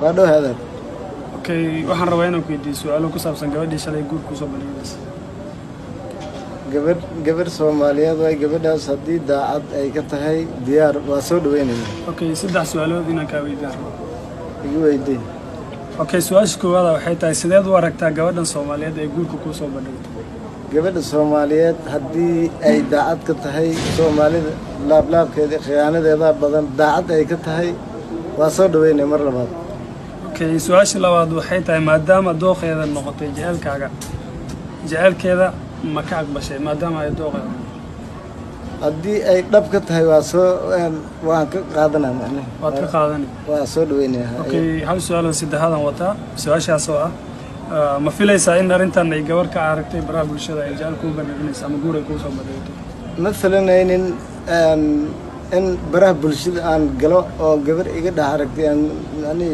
وادو هذا اوكي waxaan rabaa inaan ku weydiiyo su'aalo ku saabsan gabadhii shalay guur ku soo bandhigaysa gabar Soomaaliyeed way gabadhaas hadii daacad ay ka tahay diyaar waa soo dhaweynayna okay saddex su'aalood inaan ka weydiiyo igu weydiin okay su'aasha koowaad waxay tahay sideed u aragtaa gabadhan Soomaaliyeed ee guurka ku soo bandhigtay gabadha Soomaaliyeed hadii ay daacad ka tahay Soomaalida laablaabkeeda khiyaanadeeda badan daacad ay ka tahay waa soo dhaweynay mar labaad okay su'aasha labaad waxay tahay maadaama dooqeeda noqotay jecelkeeda ma ka aqbashay maadaama ay dooqeeda haddii ay dhab ka tahay waa soo waan ka qaadanaa macnaheedu waad ka qaadanay waa soo dhaweynaya okay hal su'aal saddexaad wataa su'aashaas oo ah ma filaysaa in arrintan ay gabar ka aragtay baraha bulshada ay jecel ku bandhignayso ama guur ay ku soo bandhigto مثلا in baraha bulshada aan galo oo gabar iga dhax aragtay yani